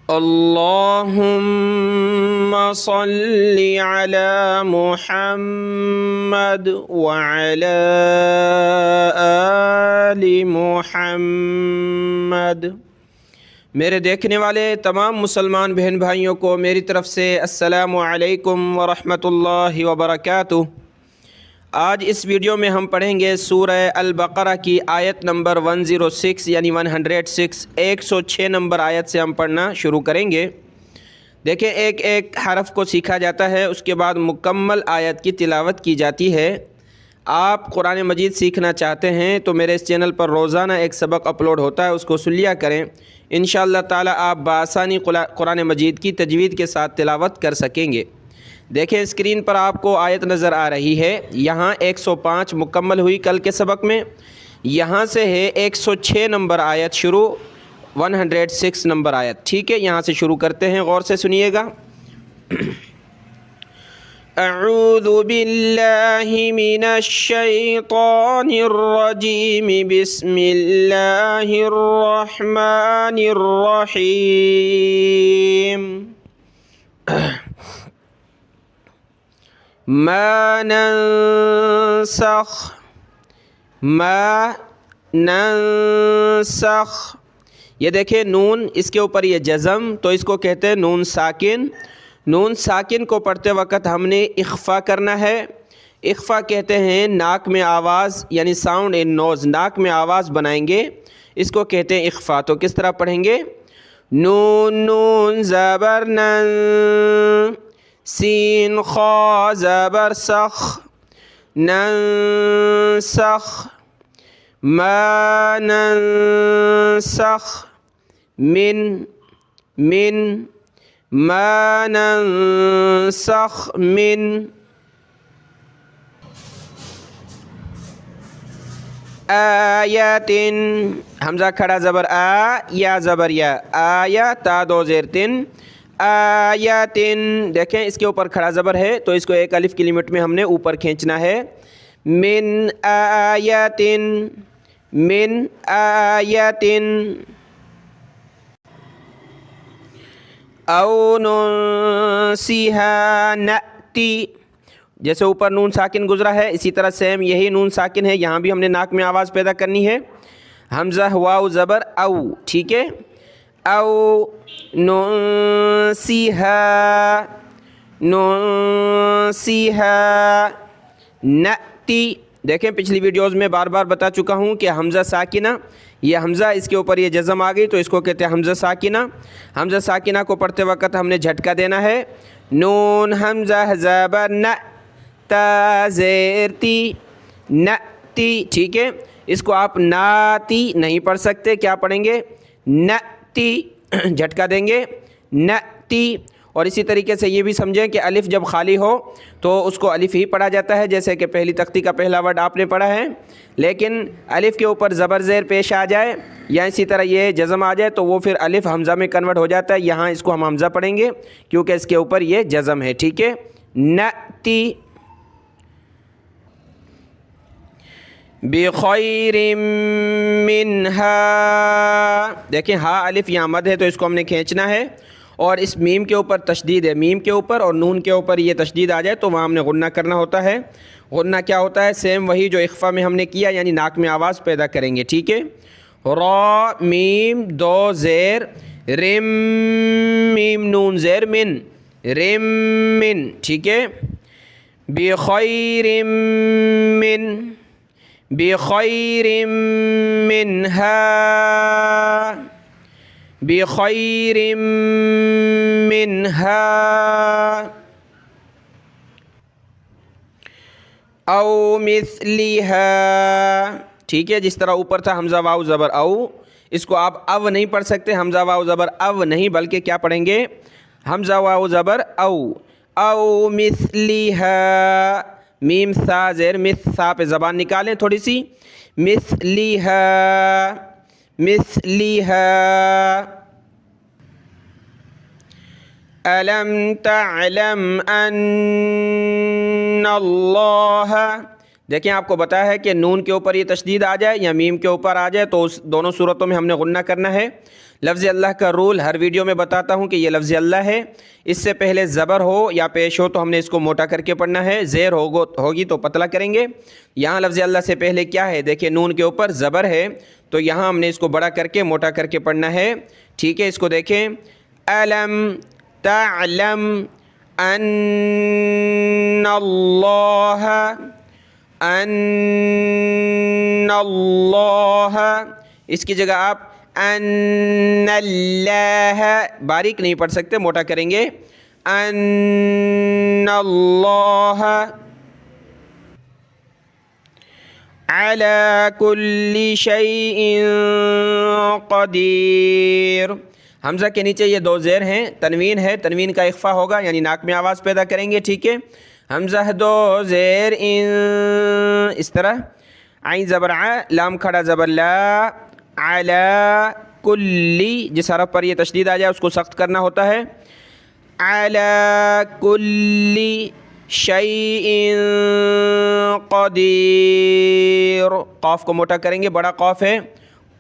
اللهم صل على محمد وعلى آل محمد۔ میرے دیکھنے والے تمام مسلمان بہن بھائیوں کو میری طرف سے السلام علیکم ورحمۃ اللہ وبرکاتہ۔ آج اس ویڈیو میں ہم پڑھیں گے سورہ البقرہ کی آیت نمبر 106 یعنی 106 106 نمبر آیت سے ہم پڑھنا شروع کریں گے۔ دیکھیں ایک ایک حرف کو سیکھا جاتا ہے، اس کے بعد مکمل آیت کی تلاوت کی جاتی ہے۔ آپ قرآن مجید سیکھنا چاہتے ہیں تو میرے اس چینل پر روزانہ ایک سبق اپلوڈ ہوتا ہے، اس کو سن لیا کریں۔ انشاءاللہ تعالی آپ بآسانی قرآن مجید کی تجوید کے ساتھ تلاوت کر سکیں گے۔ دیکھیں اسکرین پر آپ کو آیت نظر آ رہی ہے، یہاں 105 مکمل ہوئی کل کے سبق میں، یہاں سے ہے 106 نمبر آیت شروع، 106 نمبر آیت، ٹھیک ہے؟ یہاں سے شروع کرتے ہیں، غور سے سنیے گا۔ اعوذ باللہ من الشیطان الرجیم، بسم اللہ الرحمن الرحیم۔ ما ننسخ، یہ دیکھیں نون، اس کے اوپر یہ جزم، تو اس کو کہتے ہیں نون ساکن۔ نون ساکن کو پڑھتے وقت ہم نے اخفا کرنا ہے۔ اخفا کہتے ہیں ناک میں آواز، یعنی ساؤنڈ ان نوز، ناک میں آواز بنائیں گے، اس کو کہتے ہیں اخفا۔ تو کس طرح پڑھیں گے؟ نون نون زبر نن، سین خا زبر سخ، ننسخ، ما ننسخ من ما ننسخ من آیات، حمزہ کھڑا زبر آ، یا زبر یا، آیا تا دو زیر تن، آیات، دیکھیں اس کے اوپر کھڑا زبر ہے تو اس کو ایک الف کی لمٹ میں ہم نے اوپر کھینچنا ہے۔ من آیات، من آیات، او ننسیہا نأتی، جیسے اوپر نون ساکن گزرا ہے اسی طرح سیم یہی نون ساکن ہے، یہاں بھی ہم نے ناک میں آواز پیدا کرنی ہے۔ حمزہ واو زبر او، ٹھیک ہے؟ او ننسیہا، ننسیہا نأتی، دیکھیں پچھلی ویڈیوز میں بار بار بتا چکا ہوں کہ حمزہ ساکنہ، یہ حمزہ اس کے اوپر یہ جزم آ گئی تو اس کو کہتے ہیں حمزہ ساکنہ۔ حمزہ ساکنہ کو پڑھتے وقت ہم نے جھٹکا دینا ہے۔ نون حمزہ زبر نہ، تا زیر تی، نأتی، ٹھیک ہے؟ اس کو آپ ناتی نہیں پڑھ سکتے، کیا پڑھیں گے؟ نأتی، جھٹکا دیں گے، نأتی۔ اور اسی طریقے سے یہ بھی سمجھیں کہ الف جب خالی ہو تو اس کو الف ہی پڑھا جاتا ہے، جیسے کہ پہلی تختی کا پہلا ورڈ آپ نے پڑھا ہے، لیکن الف کے اوپر زبر زیر پیش آ جائے یا اسی طرح یہ جزم آ جائے تو وہ پھر الف حمزہ میں کنورٹ ہو جاتا ہے، یہاں اس کو ہم حمزہ پڑھیں گے کیونکہ اس کے اوپر یہ جزم ہے، ٹھیک ہے؟ نأتی بخیر منہا، دیکھیں ہا الف یہاں مد ہے تو اس کو ہم نے کھینچنا ہے، اور اس میم کے اوپر تشدید ہے، میم کے اوپر اور نون کے اوپر یہ تشدید آ جائے تو وہاں ہم نے غنہ کرنا ہوتا ہے۔ غنہ کیا ہوتا ہے؟ سیم وہی جو اخفا میں ہم نے کیا، یعنی ناک میں آواز پیدا کریں گے، ٹھیک ہے؟ را میم دو زیر، رم میم نون زیر من، رم من، ٹھیک ہے؟ بخیر من، بخیر منہا، بخیر منہا، او مثلہا، ٹھیک ہے؟ جس طرح اوپر تھا حمزہ واو زبر او، اس کو آپ او نہیں پڑھ سکتے، حمزہ واو زبر او نہیں بلکہ کیا پڑھیں گے؟ حمزہ واو زبر او، او مثلہا، میم سا زیر مث، سا پہ زبان نکالیں تھوڑی سی، مثلہا، مثلہا، ألم تعلم ان اللہ، دیکھیں آپ کو بتایا ہے کہ نون کے اوپر یہ تشدید آ جائے یا میم کے اوپر آ جائے تو اس دونوں صورتوں میں ہم نے غنہ کرنا ہے، لفظ اللہ کا رول ہر ویڈیو میں بتاتا ہوں کہ یہ لفظ اللہ ہے، اس سے پہلے زبر ہو یا پیش ہو تو ہم نے اس کو موٹا کر کے پڑھنا ہے، زیر ہوگی تو پتلا کریں گے۔ یہاں لفظ اللہ سے پہلے کیا ہے؟ دیکھیں نون کے اوپر زبر ہے تو یہاں ہم نے اس کو بڑا کر کے موٹا کر کے پڑھنا ہے، ٹھیک ہے؟ اس کو دیکھیں، الم تعلم ان اللہ، ان اللہ، اس کی جگہ آپ ان اللہ باریک نہیں پڑھ سکتے، موٹا کریں گے، ان اللہ علی کل شیء قدیر۔ حمزہ کے نیچے یہ دو زیر ہیں، تنوین ہے، تنوین کا اخفا ہوگا یعنی ناک میں آواز پیدا کریں گے، ٹھیک ہے؟ حمزہ دو زیر ان، اس طرح، عین زبر ع، لام کھڑا زبر لا، علی کلی، جس حرف پر یہ تشدید آ جائے اس کو سخت کرنا ہوتا ہے، علی کلی شیء قدیر، قاف کو موٹا کریں گے، بڑا قاف ہے،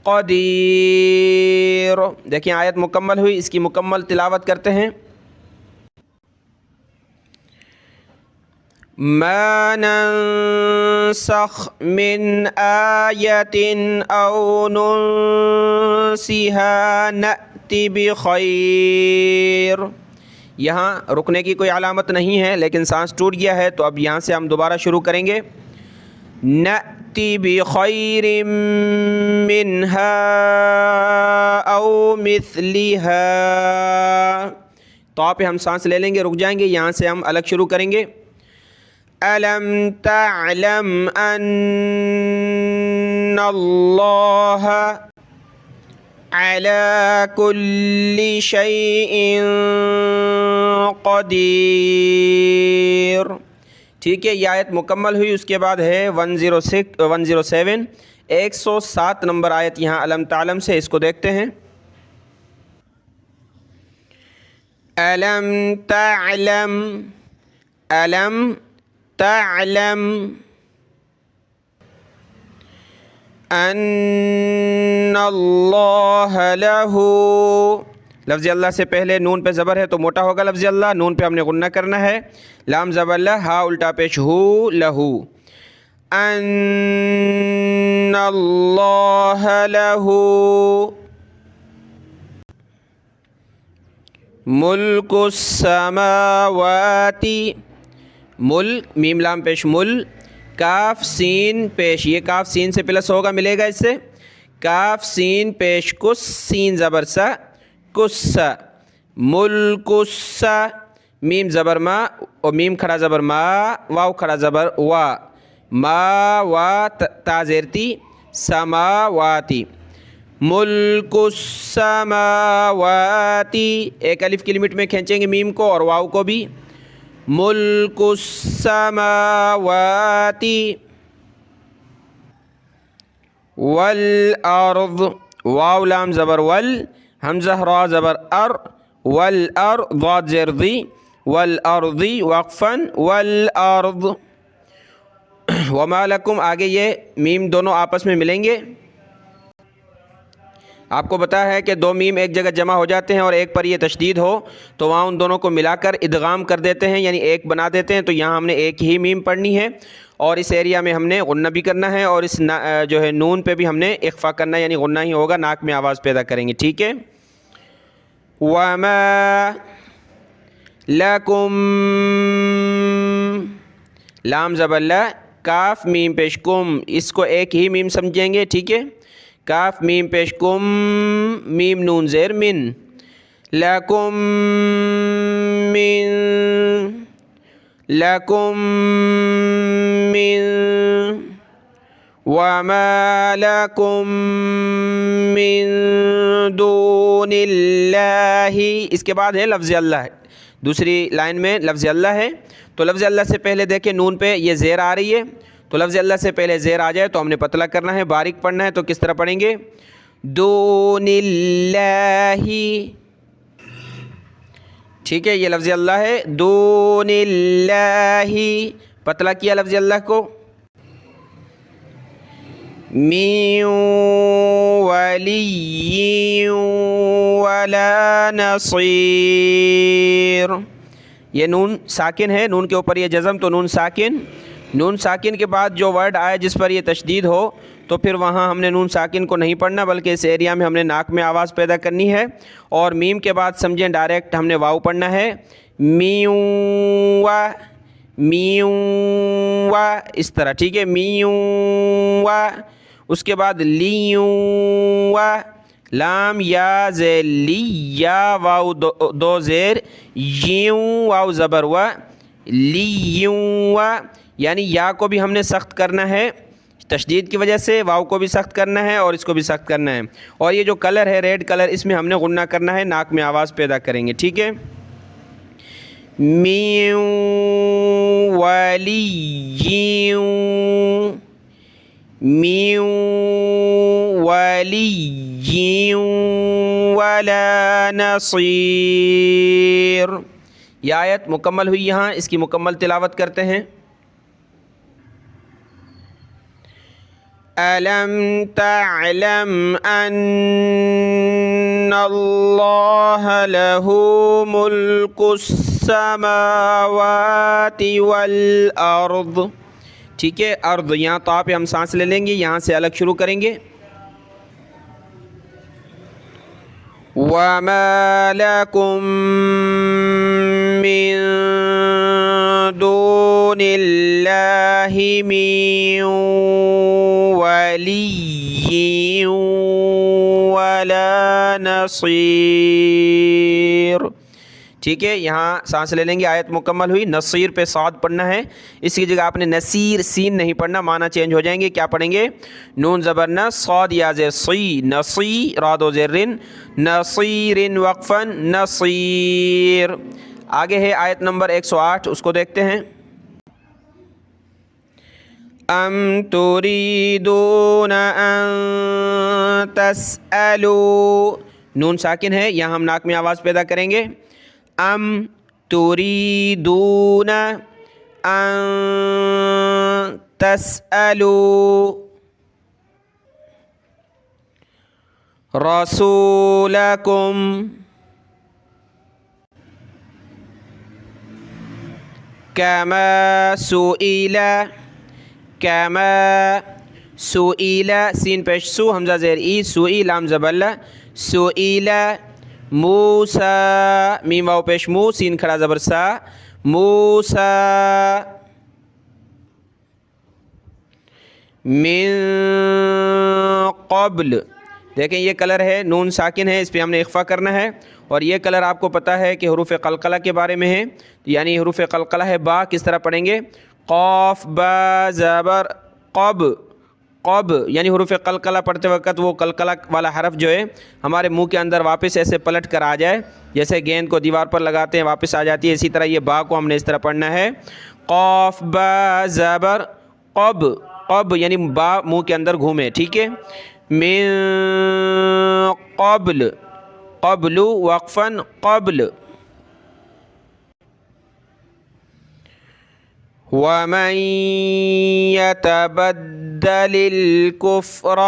قدیر۔ دیکھیں آیت مکمل ہوئی، اس کی مکمل تلاوت کرتے ہیں۔ ما ننسخ من آیت او ننسها نأت بخیر، یہاں رکنے کی کوئی علامت نہیں ہے لیکن سانس ٹوٹ گیا ہے تو اب یہاں سے ہم دوبارہ شروع کریں گے، نأت بخیر منہا او مثلہا، تو پہ ہم سانس لے لیں گے، رک جائیں گے، یہاں سے ہم الگ شروع کریں گے، الم تعلم ان اللہ علی کل شیء قدیر، ٹھیک ہے؟ یہ آیت مکمل ہوئی۔ اس کے بعد ہے 107 107 نمبر آیت یہاں الم تعلم سے، اس کو دیکھتے ہیں، الم تعلم، الم تعلم ان اللہ لہ، لفظ اللہ سے پہلے نون پہ زبر ہے تو موٹا ہوگا لفظ اللہ، نون پہ ہم نے غنہ کرنا ہے، لام زبر لا، ہا الٹا پیش ہو، لہو، ان اللہ لہ ملک السماوات، ملک میم لام پیش مل، کاف سین پیش، یہ کاف سین سے پلس ہوگا، ملے گا اس سے، کاف سین پیش کس، سین زبر سا، کس، ملک السا، میم زبر ما اور میم کھڑا زبر ما، واو کھڑا زبر وا، ما وا تا زیرتی، سماواتی، ملک السماواتی، ایک الف کی لمٹ میں کھینچیں گے میم کو اور واو کو بھی، ملک السماوات والارض، واو لام زبر ول، حمزہ را زبر ار، والارض ضاد زیر ضی، والارض وقفا، والارض، وما لکم، آگے یہ میم دونوں آپس میں ملیں گے، آپ کو پتا ہے کہ دو میم ایک جگہ جمع ہو جاتے ہیں اور ایک پر یہ تشدید ہو تو وہاں ان دونوں کو ملا کر ادغام کر دیتے ہیں یعنی ایک بنا دیتے ہیں، تو یہاں ہم نے ایک ہی میم پڑھنی ہے اور اس ایریا میں ہم نے غنہ بھی کرنا ہے اور اس جو ہے نون پہ بھی ہم نے اخفا کرنا ہے یعنی غنہ ہی ہوگا، ناک میں آواز پیدا کریں گے، ٹھیک ہے؟ وما لکم، لام زبر لا، کاف میم پیش کم، اس کو ایک ہی میم سمجھیں گے، ٹھیک ہے؟ کاف میم پیش کم، میم نون زیر من، لکم من، لکم من، وما لکم من دون اللہ، اس کے بعد ہے لفظ اللہ، دوسری لائن میں لفظ اللہ ہے تو لفظ اللہ سے پہلے دیکھیں نون پہ یہ زیر آ رہی ہے تو لفظ اللہ سے پہلے زیر آ جائے تو ہم نے پتلا کرنا ہے، باریک پڑھنا ہے، تو کس طرح پڑھیں گے؟ دون اللہ، ٹھیک ہے؟ یہ لفظ اللہ ہے، دون اللہ، پتلا کیا لفظ اللہ کو، من ولی ولا نصیر. یہ نون ساکن ہے، نون کے اوپر یہ جزم تو نون ساکن. نون ساکن کے بعد جو ورڈ آئے جس پر یہ تشدید ہو تو پھر وہاں ہم نے نون ساکن کو نہیں پڑھنا، بلکہ اس ایریا میں ہم نے ناک میں آواز پیدا کرنی ہے. اور میم کے بعد سمجھیں ڈائریکٹ ہم نے واو پڑھنا ہے. میوں وا، میوں وا، اس طرح، ٹھیک ہے. میوں وا. اس کے بعد لیوں وا، لام یا زیر لی، یا واو دو زیر، یوں واو زبر وا، لیوں وا. یعنی یا کو بھی ہم نے سخت کرنا ہے تشدید کی وجہ سے، واو کو بھی سخت کرنا ہے اور اس کو بھی سخت کرنا ہے. اور یہ جو کلر ہے ریڈ کلر، اس میں ہم نے غنہ کرنا ہے، ناک میں آواز پیدا کریں گے، ٹھیک ہے. میوں ولیوں، میوں ولیوں ولا نصیر. یہ آیت مکمل ہوئی. یہاں اس کی مکمل تلاوت کرتے ہیں. أَلَمْ تَعْلَمْ أَنَّ اللَّهَ لَهُ مُلْكُ السَّمَاوَاتِ وَالْأَرْضِ. ٹھیک ہے. ارض، یہاں تو پہ ہم سانس لے لیں گے، یہاں سے الگ شروع کریں گے. وَمَا لَكُم مِّن دُونِ اللَّهِ مِن وَلِيٍّ وَلَا نَصِيرٍ. ٹھیک ہے. یہاں سانس لے لیں گے. آیت مکمل ہوئی. نصیر پہ صاد پڑھنا ہے، اس کی جگہ آپ نے نصیر سین نہیں پڑھنا، معنی چینج ہو جائیں گے. کیا پڑھیں گے؟ نون زبر ن، صاد یا زیر صی، نصی، را دو زیر رن، نصیر وقفا نصیر. آگے ہے آیت نمبر 108، اس کو دیکھتے ہیں. ام تريدون ان تسألوا، نون ساکن ہے، یہاں ہم ناک میں آواز پیدا کریں گے. ام تريدون ان تسألوا رسولکم کما سئل، کما سئل، سین پیش سو، حمزہ زیر ای، سئی لام زبر ل، سئل موسیٰ، میم واو پیش مو، سین کھڑا زبر سا، موسیٰ من قبل. دیکھیں یہ کلر ہے، نون ساکن ہے، اس پہ ہم نے اخفا کرنا ہے. اور یہ کلر آپ کو پتہ ہے کہ حروف قلقلہ کے بارے میں ہے، یعنی حروف قلقلہ ہے. با کس طرح پڑھیں گے؟ قاف با زبر قب، قب، یعنی حروف قلقلہ پڑھتے وقت وہ قلقلہ والا حرف جو ہے ہمارے منہ کے اندر واپس ایسے پلٹ کر آ جائے، جیسے گیند کو دیوار پر لگاتے ہیں واپس آ جاتی ہے، اسی طرح یہ با کو ہم نے اس طرح پڑھنا ہے. قاف با زبر قب، قب یعنی با منہ کے اندر گھومے، ٹھیک ہے. من قبل، قبل وقفا قبل. وَمَن يَتَبَدَّلِ الْكُفْرَ،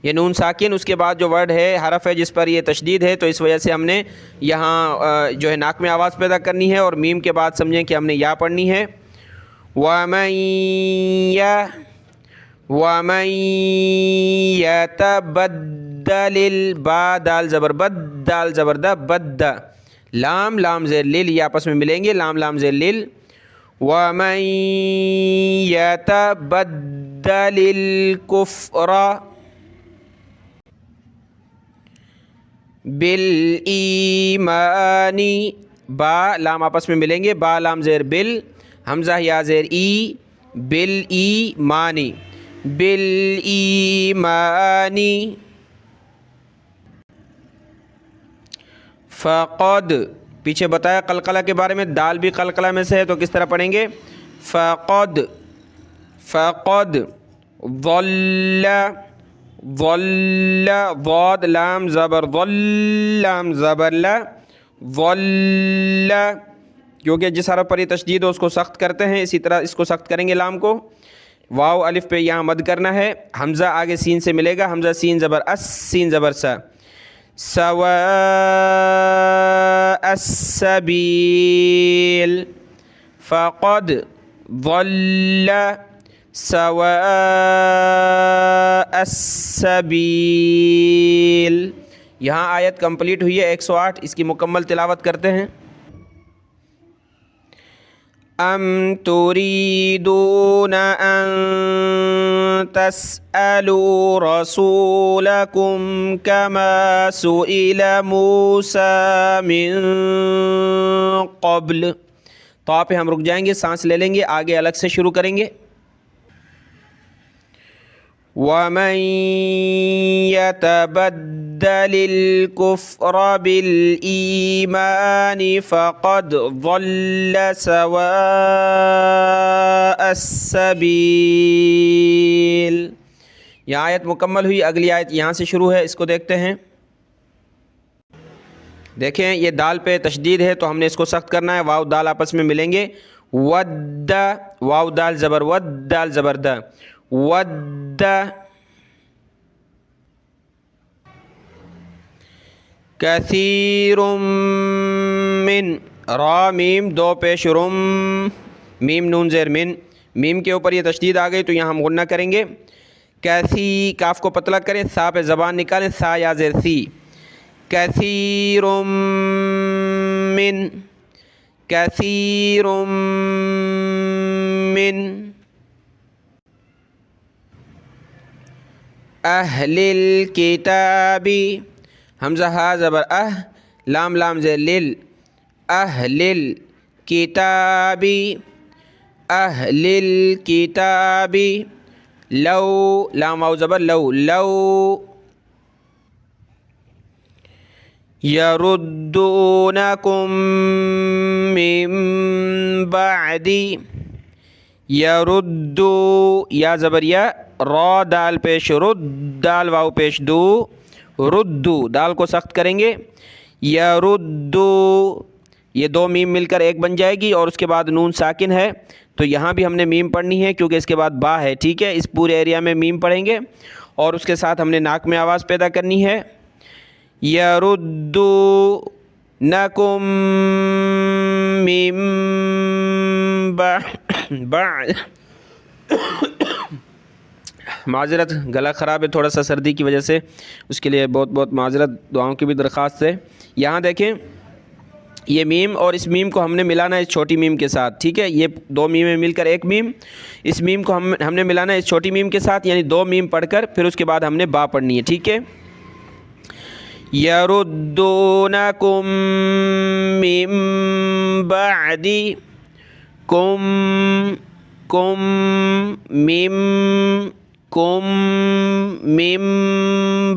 یہ نون ساکن، اس کے بعد جو ورڈ ہے حرف ہے جس پر یہ تشدید ہے، تو اس وجہ سے ہم نے یہاں جو ہے ناک میں آواز پیدا کرنی ہے. اور میم کے بعد سمجھیں کہ ہم نے یا پڑھنی ہے. وَمَن يَتَبَدَّلِ الْبَا، دال زبر بد، دال زبر دا، بد، لام لام زیر لیل، یہ آپس میں ملیں گے، لام لام زیر لیل. وَمَن يَتَبَدَّلِ الْكُفْرَ بِالْإِيمَانِ، با لام آپس میں ملیں گے، با لام زیر بل، حمزہ یا زیر ای، بالایمان، بالایمان. فقد، پیچھے بتایا قلقلہ کے بارے میں، دال بھی قلقلہ میں سے ہے تو کس طرح پڑھیں گے؟ فقد، فقد ضل، ضل، ضاد لام زبر ضل، لام زبر لا، ضل، کیونکہ جس حرف پر یہ تشدید ہو اس کو سخت کرتے ہیں، اسی طرح اس کو سخت کریں گے لام کو. واو الف پہ یہاں مد کرنا ہے، حمزہ آگے سین سے ملے گا، حمزہ سین زبر اس، سین زبر سا، سواء السبیل، فقد ضل سواء السبیل۔ یہاں آیت کمپلیٹ ہوئی ہے 108، اس کی مکمل تلاوت کرتے ہیں۔ ام تريدون ان تسألوا رسولكم كما سئل موسى من قبل۔ تو پہ ہم رک جائیں گے، سانس لے لیں گے، آگے الگ سے شروع کریں گے۔ وَمَن يَتَبَدَّلِ الْكُفْرَ بِالْإِيمَانِ فَقَدْ ضَلَّ سَوَاءَ السَّبِيلِ۔ یہ آیت مکمل ہوئی، اگلی آیت یہاں سے شروع ہے، اس کو دیکھتے ہیں۔ دیکھیں یہ دال پہ تشدید ہے تو ہم نے اس کو سخت کرنا ہے، واو دال آپس میں ملیں گے، ود، واو دال زبر ود، دال زبر د، ود، کثیر من، را میم دو پیش رم، میم نون زیر من، میم کے اوپر یہ تشدید آ گئی تو یہاں ہم غنہ کریں گے، کیسی، کاف کو پتلا کریں، سا پہ زبان نکالیں، سا یا زیر سی، کثیر من، کثیر من اہل الکتاب، حمزہ ہا زبر لام لام زیر لل، اہل الکتاب، اہل الکتاب، لو، لام واو زبر لو، لو، یردونکم من بعد، یردو، یا زبر یا، را دال پیش رد، دال واو پیش دو، ردو، دال کو سخت کریں گے، یردو، یہ دو میم مل کر ایک بن جائے گی اور اس کے بعد نون ساکن ہے تو یہاں بھی ہم نے میم پڑھنی ہے کیونکہ اس کے بعد با ہے، ٹھیک ہے، اس پورے ایریا میں میم پڑھیں گے اور اس کے ساتھ ہم نے ناک میں آواز پیدا کرنی ہے، یردونکم من بعد، معذرت، گلا خراب ہے تھوڑا سا سردی کی وجہ سے، اس کے لیے بہت بہت معذرت، دعاؤں کی بھی درخواست ہے۔ یہاں دیکھیں یہ میم اور اس میم کو ہم نے ملانا ہے اس چھوٹی میم کے ساتھ، ٹھیک ہے، یہ دو میمیں مل کر ایک میم، اس میم کو ہم نے ملانا ہے اس چھوٹی میم کے ساتھ، یعنی دو میم پڑھ کر پھر اس کے بعد ہم نے با پڑھنی ہے، ٹھیک ہے۔ یردونکم من بعد، کم، کم، میم، کم، میم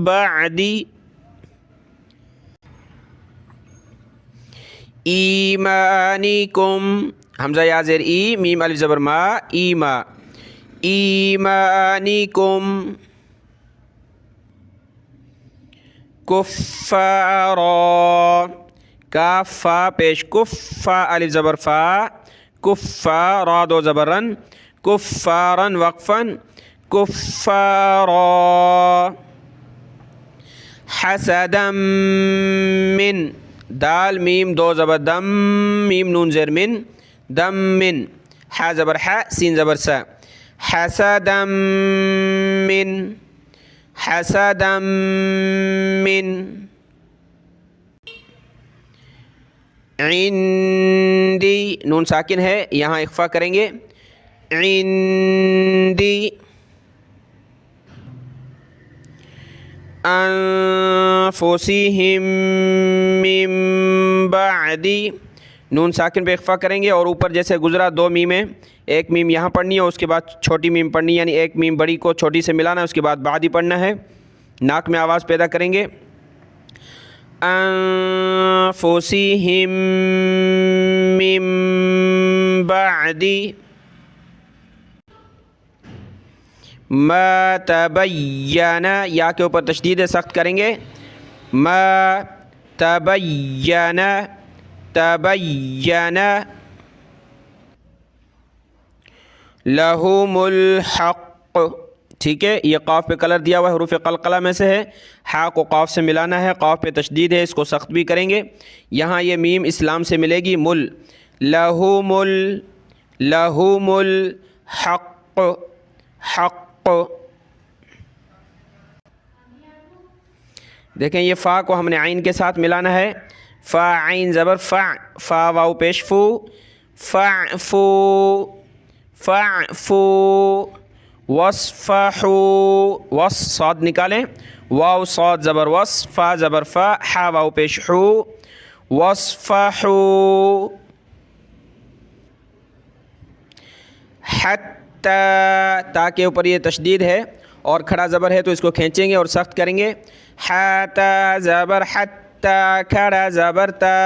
بعد، ایمانکم، حمزہ یا زیر ای، میم الف زبر ما، ایما، ایمانکم، کفارا، کاف فا پیش کف، فا الف زبر فا، کفا، را دو زبرن، کفارا وقفا، کفارا، حسدا من، دال میم دو زبر دم، میم نون زیر من، دم من، حا زبر حا، سین زبر سا، حسدا من، حسدا من، عندی، نون ساکن ہے یہاں اخفا کریں گے، عندی، انفسہم من بعد، نون ساکن پہ اخفا کریں گے اور اوپر جیسے گزرا دو میمیں، ایک میم یہاں پڑھنی ہے اور اس کے بعد چھوٹی میم پڑھنی ہے، یعنی ایک میم بڑی کو چھوٹی سے ملانا ہے، اس کے بعد بعد ہی پڑھنا ہے، ناک میں آواز پیدا کریں گے، انفسہم من بعد ما تبین، یا کے اوپر تشدید سخت کریں گے، ما تبین، تبین، لہم الحق، ٹھیک ہے، یہ قاف پہ کلر دیا ہوا ہے، حروف قلقلہ میں سے ہے، ہا کو قاف سے ملانا ہے، قاف پہ تشدید ہے، اس کو سخت بھی کریں گے۔ یہاں یہ میم اسلام سے ملے گی، مل، لہم لہم الحق، حق۔ دیکھیں یہ فا کو ہم نے عین کے ساتھ ملانا ہے، فا عین زبر فا، فا واو پیش فو، فاعفو، فاعفو، وصفحو، وص صاد نکالیں، واو صاد زبر وص، فا زبر فا، حا واو پیش حو، وصفحو، حتی، تا کے اوپر یہ تشدید ہے اور کھڑا زبر ہے تو اس کو کھینچیں گے اور سخت کریں گے، حتی زبر حتی، کھڑا زبر تا،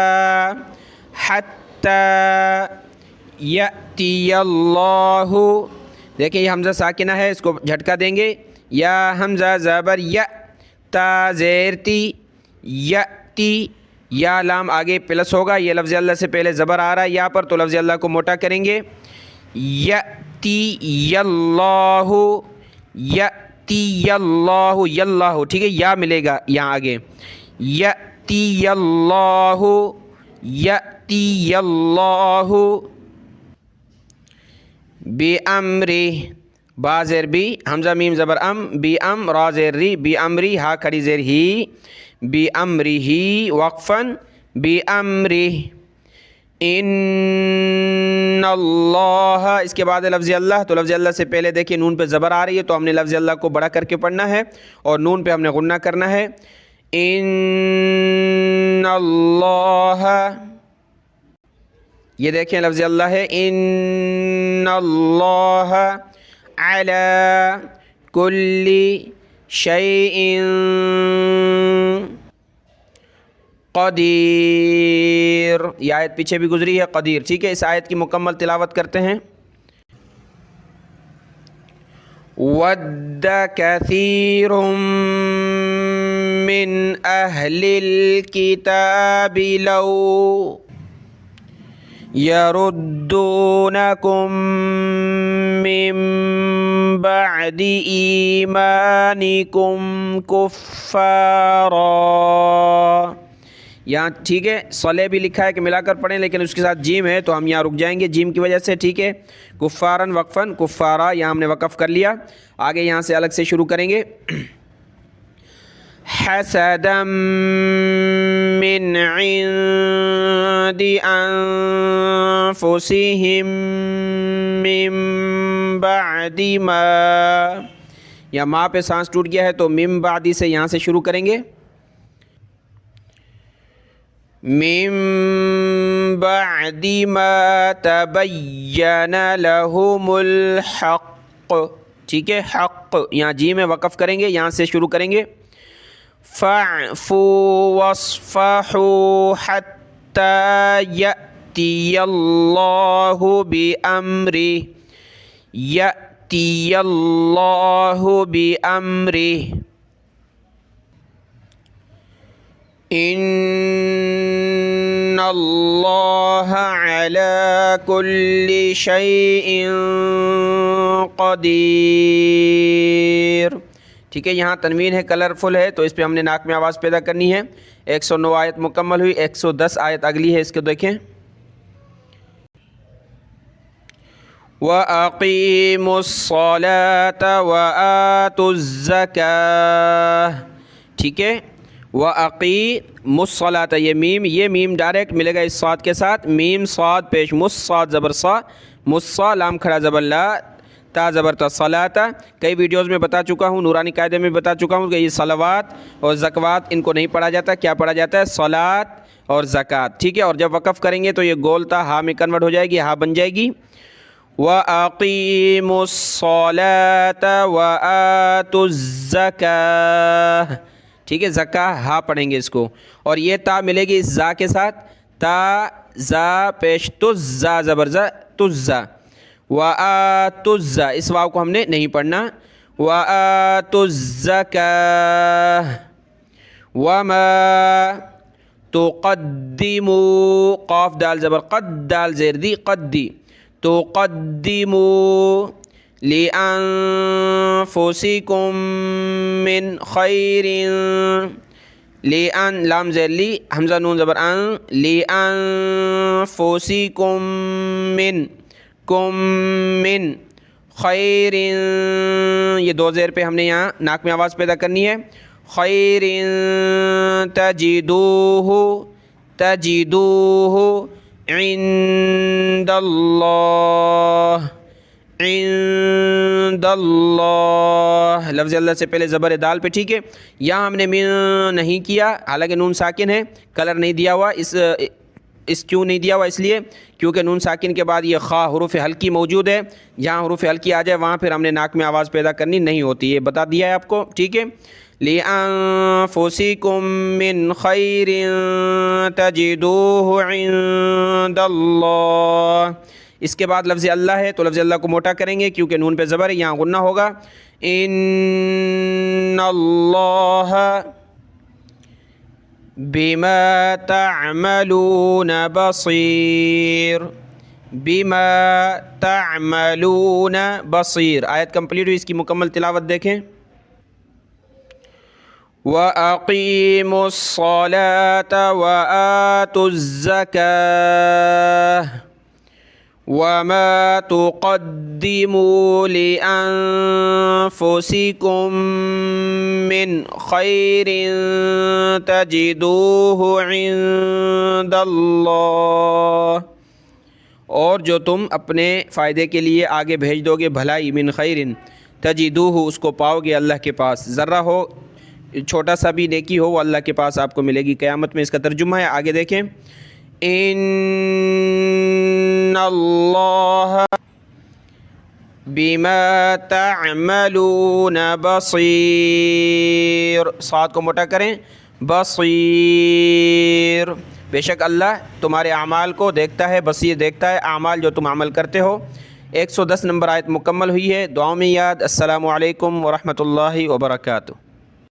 حتی یأتی اللہ، دیکھیں یہ حمزہ ساکنہ ہے، اس کو جھٹکا دیں گے، یا حمزہ زبر یا، تا زیر تی، یأتی، یا لام آگے پلس ہوگا، یہ لفظ اللہ سے پہلے زبر آ رہا ہے یا پر، تو لفظ اللہ کو موٹا کریں گے، یأتی اللہ، یأتی اللہ، یاللہ، ٹھیک ہے، یا ملے گا یہاں آگے، یأتی اللہ، یأتی اللہ، بِأَمْرِ، با زیر بی، حمزہ میم زبر ام، بی ام، را زیر ری، بی امری، ہا کھڑی زیر ہی، بی امری ہی، وقفاً، بی امری، ان اللہ، اس کے بعد لفظ اللہ، تو لفظ اللہ سے پہلے دیکھیں نون پہ زبر آ رہی ہے تو ہم نے لفظ اللہ کو بڑا کر کے پڑھنا ہے اور نون پہ ہم نے غنہ کرنا ہے، ان اللہ، یہ دیکھیں لفظ اللہ ہے، ان اللہ علی کل شیء قدیر، یہ آیت پیچھے بھی گزری ہے، قدیر، ٹھیک ہے، اس آیت کی مکمل تلاوت کرتے ہیں۔ وَدَّ كَثِيرٌ مِّنْ أَهْلِ الْكِتَابِ لَوْ يَرُدُّونَكُم مِّن بَعْدِ إِيمَانِكُمْ كُفَّارًا، یہاں ٹھیک ہے صلح بھی لکھا ہے کہ ملا کر پڑھیں لیکن اس کے ساتھ جیم ہے تو ہم یہاں رک جائیں گے جیم کی وجہ سے، ٹھیک ہے، کفارن وقفن، کفارا یہاں ہم نے وقف کر لیا، آگے یہاں سے الگ سے شروع کریں گے، حسدا من عند انفسهم من بعد ما، یا ماں پہ سانس ٹوٹ گیا ہے تو من بعدی سے یہاں سے شروع کریں گے، من بعد ما تبین لهم الحق، ٹھیک ہے، حق یہاں جی میں وقف کریں گے، یہاں سے شروع کریں گے، فاعفوا واصفحوا حتى يأتي الله بأمره، يأتي الله بأمره، ان اللہ علی کل شیء قدیر، ٹھیک ہے، یہاں تنوین ہے، کلرفل ہے تو اس پہ ہم نے ناک میں آواز پیدا کرنی ہے، 109 آیت مکمل ہوئی، 110 آیت اگلی ہے، اس کو دیکھیں، وَأَقِيمُوا الصَّلَاةَ وَآتُوا الزَّكَاةَ، ٹھیک ہے، وَأَقِيمُوا الصَّلَاةَ، یہ میم ڈائریکٹ ملے گا اس صاد کے ساتھ، میم صاد پیش مس، صاد زبر صا، مصا، لام کھڑا زبر لا، تا زبر تا، صلاۃ، کئی ویڈیوز میں بتا چکا ہوں، نورانی قاعدے میں بتا چکا ہوں کہ یہ صلوات اور زکوات ان کو نہیں پڑھا جاتا، کیا پڑھا جاتا ہے، صلات اور زکوٰۃ، ٹھیک ہے، اور جب وقف کریں گے تو یہ گول تا ہا میں کنورٹ ہو جائے گی، ہا بن جائے گی، وَأَقِيمُوا الصَّلَاةَ وَآتُوا الزَّكَاةَ، ٹھیک ہے، زکاہ ہا پڑھیں گے اس کو، اور یہ تا ملے گی اس زا کے ساتھ، تا زا پیش تزا زبر زا، تزا، وَآتُوا الزا، اس واو کو ہم نے نہیں پڑھنا، وَآتُوا الزَّكَاةَ وَمَا تُقَدِّمُوا، قاف دال زبر قد، دال زیر دی، قدی، تقدموا لأنفسكم من خير لأن لام زیر لی حمزہ نون زبر ان لأنفسكم من کم من خیر یہ دو زیر پہ ہم نے یہاں ناک میں آواز پیدا کرنی ہے خیر تجدوه عند اللہ عند اللہ لفظ اللہ سے پہلے زبر دال پہ ٹھیک ہے. یہاں ہم نے من نہیں کیا حالانکہ نون ساکن ہے کلر نہیں دیا ہوا اس کیوں نہیں دیا ہوا اس لیے کیونکہ نون ساکن کے بعد یہ خا حروف حلقی موجود ہے. جہاں حروف حلقی آ جائے وہاں پھر ہم نے ناک میں آواز پیدا کرنی نہیں ہوتی یہ بتا دیا ہے آپ کو ٹھیک ہے. لِأَنفُسِكُم مِّن خَيْرٍ تَجِدُوهُ عِندَ اللَّهِ. اس کے بعد لفظ اللہ ہے تو لفظ اللہ کو موٹا کریں گے کیونکہ نون پہ زبر ہے یہاں غنہ ہوگا. ان اللہ بما تعملون بصیر بما تعملون بصیر. آیت کمپلیٹ ہوئی اس کی مکمل تلاوت دیکھیں. وَأَقِيمُوا الصَّلَاةَ وَآتُوا الزَّكَاةَ وَمَا تُقَدِّمُوا لِأَنفُسِكُم مِّنْ خَيْرٍ تَجِدُوهُ عِندَ اللَّهِ. اور جو تم اپنے فائدے کے لیے آگے بھیج دو گے بھلائی من خیرن تجدوہ اس کو پاؤ گے اللہ کے پاس. ذرہ ہو چھوٹا سا بھی نیکی ہو وہ اللہ کے پاس آپ کو ملے گی قیامت میں. اس کا ترجمہ ہے آگے دیکھیں. ان اللہ بما تعملون بصیر. صاد کو موٹا کریں بصیر. بے شک اللہ تمہارے اعمال کو دیکھتا ہے بصیر دیکھتا ہے اعمال جو تم عمل کرتے ہو. 110 نمبر آیت مکمل ہوئی ہے. دعاؤں میں یاد. السلام علیکم ورحمۃ اللہ وبرکاتہ.